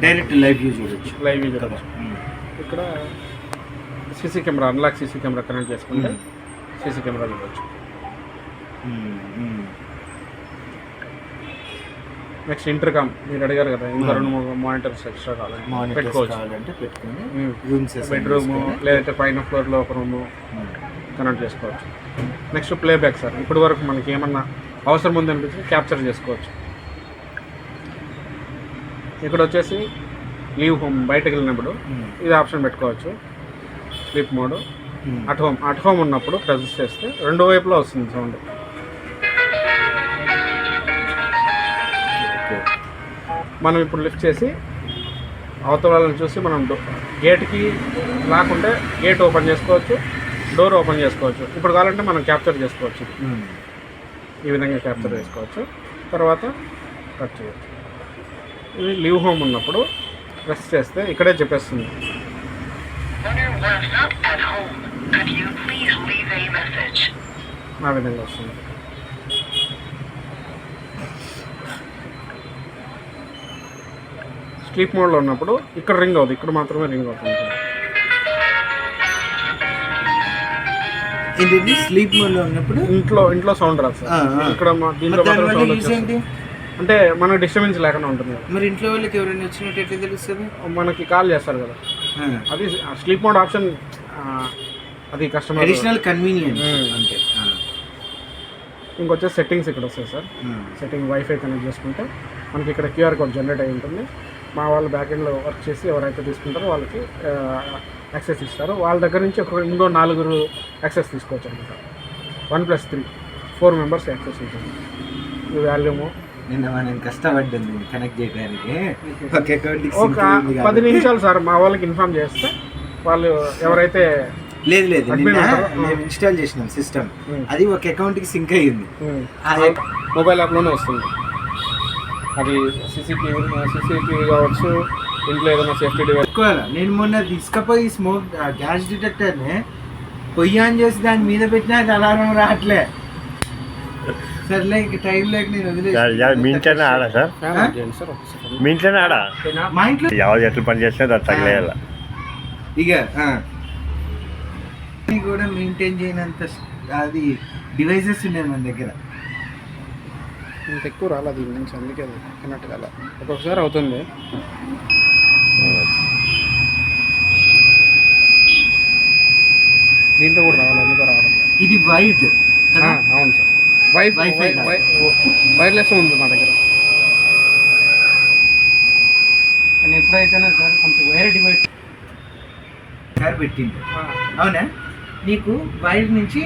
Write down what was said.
Direct live view చూడొచ్చు. ఇక్కడ CC camera, unlock CC camera connect చేసుకుంటే సీసీ కెమెరా చూడవచ్చు. నెక్స్ట్ ఇంటర్కామ్ మీరు అడిగారు కదా, ఇంకా 2 మానిటర్స్ ఎక్స్ట్రా కావాలంటే పెట్టుకోవచ్చు. బెడ్రూమ్ లేదంటే పైన ఫ్లోర్లో ఒక రూము కనెక్ట్ చేసుకోవచ్చు. నెక్స్ట్ ప్లేబ్యాక్ సార్, ఇప్పటి వరకు మనకి ఏమన్నా అవసరం ఉందనిపించి క్యాప్చర్ చేసుకోవచ్చు. ఇక్కడ వచ్చేసి లీవ్ హోమ్, బయటకు వెళ్ళినప్పుడు ఇది ఆప్షన్ పెట్టుకోవచ్చు. స్లీప్ మోడ్, అట్ హోమ్ ఉన్నప్పుడు ప్రెస్ చేస్తే 2 వైపులో వస్తుంది సౌండ్. మనం ఇప్పుడు లిఫ్ట్ చేసి అవతల వాళ్ళని చూసి మనం గేట్కి లాక్ ఉంటే గేట్ ఓపెన్ చేసుకోవచ్చు, డోర్ ఓపెన్ చేసుకోవచ్చు. ఇప్పుడు కావాలంటే మనం క్యాప్చర్ చేసుకోవచ్చు. ఈ విధంగా క్యాప్చర్ చేసుకోవచ్చు. తర్వాత కట్ చేయవచ్చు. ఇది లీవ్ హోమ్ ఉన్నప్పుడు ప్రెస్ చేస్తే ఇక్కడే చెప్పేస్తుంది. ఆ విధంగా వస్తుంది. స్లీప్ మోడ్లో ఉన్నప్పుడు ఇక్కడ రింగ్ అవుతుంది, ఇక్కడ మాత్రమే రింగ్ అవుతుంది. స్లీప్ మోడ్లో ఉన్నప్పుడు ఇంట్లో సౌండ్ రాదు సార్. ఇక్కడ దీంట్లో సౌండ్ అంటే మనకు డిస్టర్బెన్స్ లేకుండా ఉంటుంది. మరి ఇంట్లో వాళ్ళకి ఎవరైనా వచ్చినట్టు ఎట్లా తెలుస్తుంది? మనకి కాల్ చేస్తారు కదా, అది స్లీప్ మోడ్ ఆప్షన్. అది కస్టమర్ అడిషనల్ కన్వీనియన్స్ అంటే. ఇంకొచ్చేసి సెట్టింగ్స్ ఇక్కడ వస్తాయి సార్. సెట్టింగ్ వైఫై కనెక్ట్ చేసుకుంటే మనకి ఇక్కడ క్యూఆర్ కోడ్ జనరేట్ అయి ఉంటుంది. మా వాళ్ళు బ్యాక్ ఎండ్లో వర్క్ చేసి ఎవరైతే తీసుకుంటారో వాళ్ళకి యాక్సెస్ ఇస్తారు. వాళ్ళ దగ్గర నుంచి ఇంకో 4 యాక్సెస్ తీసుకోవచ్చు అనమాట. 1+3 4 మెంబర్స్ యాక్సెస్ ఉంటుంది. ఈ వాల్యూము నిన్న మనం కష్టపడ్డాను కనెక్ట్ చేయడానికి. ఒక 10 నిమిషాలు సార్ మా వాళ్ళకి ఇన్ఫార్మ్ చేస్తే వాళ్ళు ఎవరైతే లేదు మేము ఇన్స్టాల్ చేసినాం సిస్టమ్, అది ఒక అకౌంట్కి సింక్ అయ్యింది. మొబైల్ యాప్లోనే వస్తుంది. అది సీసీటీవీ కావచ్చు, ఇంట్లో ఏదైనా సేఫ్టీ డివైస్. నేను మొన్న తీసుకపోయి గ్యాస్ డిటెక్టర్ని పొయ్యి ఆన్ చేసి దాని మీద పెట్టినా అలారం రావట్లే. సర్లే ఇంక టైం లేక నేను వదిలేసి. మీ ఇంట్లోనే ఆడా సార్? మీ ఇంట్లోనే ఆడా? మా ఇంట్లో ఎవరు ఎట్లా పని చేస్తే అది తగలేయాల. ఇక కూడా మెయింటైన్ చేయనంత అది డివైజెస్ ఉన్నాయి మన దగ్గర. ఇంత ఎక్కువ రాలేదు దీని నుంచి, అందుకే కనెక్ట్ కాల. ఒక్కొక్కసారి అవుతుంది. దీంట్లో కూడా రావాలి, అందుకే రావడం. ఇది వైట్. అవును సార్, వైర్లెస్ ఉంది మా దగ్గర. కానీ ఎప్పుడైతేనే సార్ కొంచెం వేరే డివైస్ పెట్టింది. అవునా? నీకు వైర్ నుంచి